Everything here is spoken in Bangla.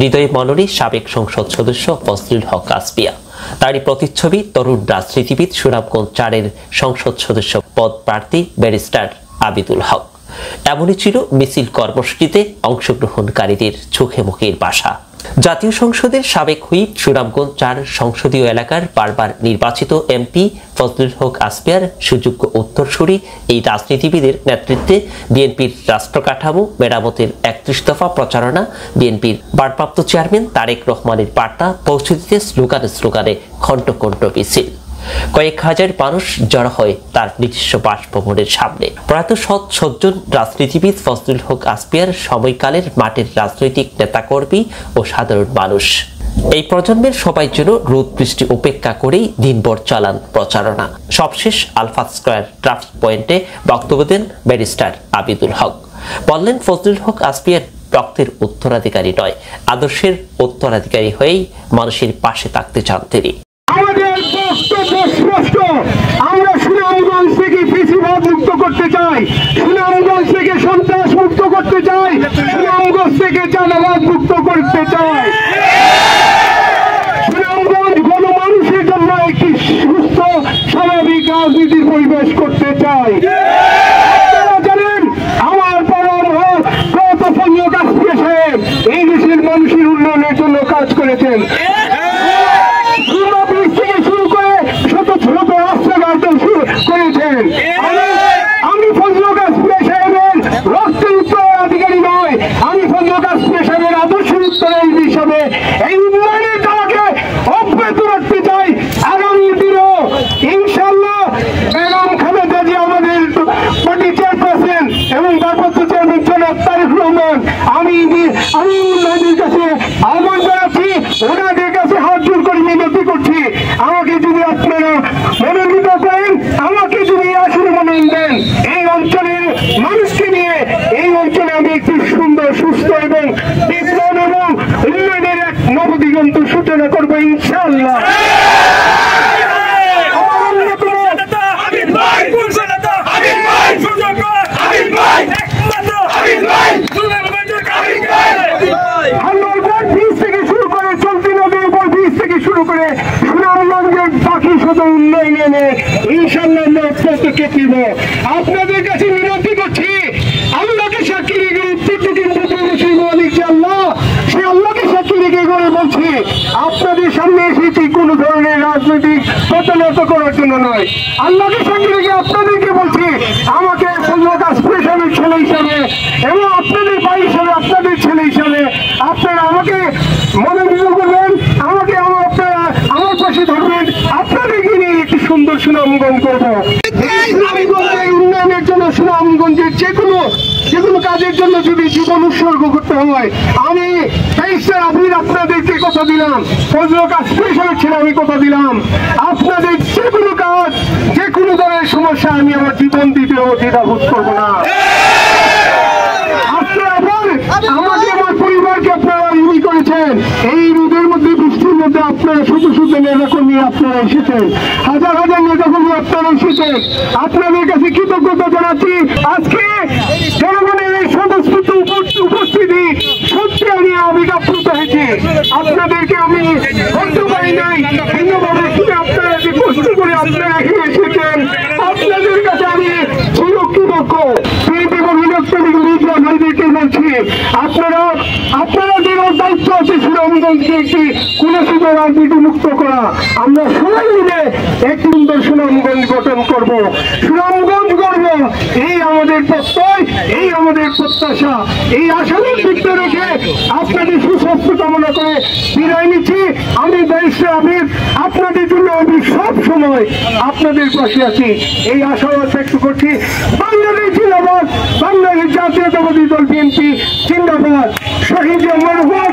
হৃদয় মননী সাবেক সংসদ সদস্য ফজলুল হক আসপিয়া। তারই প্রতিচ্ছবি তরুণ রাজনীতিবিদ সুনামগঞ্জ 4-এর সংসদ সদস্য পদ প্রার্থী ব্যারিস্টার আবিদুল হক। এমনই ছিল মিছিল কর্মসূচিতে অংশগ্রহণকারীদের চোখে মুখের ভাষা। জাতীয় সংসদের সাবেক হুইপ সুনামগঞ্জ 4 সংসদীয় এলাকার বারবার নির্বাচিত এমপি ফজলুল হক আসপিয়ার সুযোগ্য উত্তরসূরি এই রাজনীতিবিদের নেতৃত্বে বিএনপির রাষ্ট্র কাঠামো মেরামতের 31 দফা প্রচারণা, বিএনপির ভারপ্রাপ্ত চেয়ারম্যান তারেক রহমানের বার্তা পৌঁছে দিতে স্লোগানে খণ্ড মিছিল। কয়েক হাজার মানুষ জড়ো হয় তার নিজস্ব বাসভবনের সামনে। প্রয়াত সজ্জন রাজনীতিবিদ ফজলুল হক আসপিয়ার সময়কালের মাঠের রাজনৈতিক নেতাকর্মী ও সাধারণ মানুষ। এই প্রজন্মের সবাই যেন রোদ বৃষ্টি উপেক্ষা করেই দিনভর চালান প্রচারণা। সবশেষ আলফা স্কয়ার ট্রাফিক পয়েন্টে বক্তব্য দেন ব্যারিস্টার আবিদুল হক। বললেন, ফজলুল হক আসপিয়ার রক্তের উত্তরাধিকারী নয়, আদর্শের উত্তরাধিকারী হয়েই মানুষের পাশে থাকতে চান তিনি। আমাদের বক্তব্য স্পষ্ট, আমরা সুনামগঞ্জ থেকে ফ্যাসিবাদ মুক্ত করতে চাই, সুনামগঞ্জ থেকে সন্ত্রাস মুক্ত করতে চাই, সুনামগঞ্জ থেকে চাঁদাবাদ মুক্ত করতে চাই। সুনামগঞ্জ গণমানুষের জন্য একটি সুস্থ স্বাভাবিক রাজনীতির পরিবেশ করতে চাই। আপনারা জানেন, আমার এই দেশের মানুষের উন্নয়নের জন্য কাজ করেছেন। আমি ফজলুল হক আসপিয়া সাহেবের রক্তের উত্তরাধিকারী নয়, আমি ফজলুল হক আসপিয়া সাহেবের আদর্শের উত্তরাধিকারী হিসাবে এই উন্নয়নের ধারাকে অব্যাহত রাখতে চাই। আগামী দিনেও ইনশাআল্লাহ বেগম খালেদা জিয়া আমাদের পার্টি চেয়ারপারসন এবং ভারপ্রাপ্ত চেয়ারম্যান জনাব তারেক রহমান, আমি উন্নয়নের কাছে আহ্বান জানাচ্ছি, ওনাদের কাছে হাত জোর করে মিনতি করছি, আমাকে যদি আপনারা মনোনীত করেন, আমাকে যদি আসলে মনোনয়ন দেন, এই অঞ্চলের মানুষকে নিয়ে এই অঞ্চলে আমি একটি সুন্দর, সুস্থ এবং বিপ্লব এবং উন্নয়নের এক নবদিগন্ত সূচনা করবো ইনশাআল্লাহ। আপনাদের কাছে মিনতি করছি, আল্লাহকে সাক্ষী রেখে সে আল্লাহকে সাক্ষী রেখে করে বলছি, আপনাদের সামনে এসেছি কোন ধরনের রাজনৈতিক প্রচারণা করার জন্য নয়। আল্লাহকে সাক্ষী রেখে আপনাদেরকে বলছি, আমাকে ফজলুল হক আসপিয়া সাহেবের ছেলে হিসাবে এবং আপনাদের ভাই হিসাবে, আপনাদের ছেলে হিসাবে আপনারা আমাকে মনোনীত করবেন, আমাকে আপনারা আমার পাশে ধরবেন, আপনাদেরকে নিয়ে একটি সুন্দর সুনামগঞ্জ করবো। আমি বলতে উন্নয়নের জন্য সুনামগঞ্জের যে কোনো কাজের জন্য যদি জীবন উৎসর্গ করতে হয়, আমি আপনাদেরকে কথা দিলাম, ফজলুল হক আসপিয়া সাহেবের ছেলে আমি কথা দিলাম, আপনাদের যে কোনো কাজ, যে কোনো ধরনের সমস্যা আমি আমার জীবন দিতেও দ্বিধাবোধ করবো না। আমাকে আমার পরিবারকে আপনারা ইনি করেছেন, এই রোদের মধ্যে বৃষ্টির মধ্যে আপনারা শত নেতাকর্মী আপনারা এসেছেন, হাজার হাজার নেতাকর্মী আপনারা এসেছেন, আপনাদের কাছে কৃতজ্ঞতা জানাচ্ছি। আজকে জনগণের এই স্বতঃস্ফূর্ত উপস্থিতি সত্যি আমি আবেগাপ্লুত হয়েছি। আপনাদেরকে আমি বলতে পারি নাই, ভিন্নভাবে আপনারা যে কষ্ট করে আপনারা এখানে এসেছেন, আপনাদের কাছে আমি চিরকৃতজ্ঞ। ভাইদেরকে বলছি, আপনারা যে দায়িত্ব আছে সুনামগঞ্জকে একটি কুলসিত রাজনীতি মুক্ত করা, আমরা সবাই মিলে একটি সুন্দর সুনামগঞ্জ গঠন করব, সুনামগঞ্জ করব, এই আমাদের প্রত্যয়, এই আমাদের প্রত্যাশা। এই আশাদের দিকটা রেখে আপনাদের সুস্বাস্থ্য কামনা করে বিদায় নিচ্ছি। আমি ব্যারিস্টার আবিদ, আপনাদের জন্য আমি সব সময় আপনাদের পাশে আছি, এই আশাবাদ ব্যক্ত করছি। বাংলাদেশ জিন্দাবাদ, বাংলাদেশ জাতীয়তাবাদী দল বিএনপি জিন্দাবাদ, শহীদ মরহুম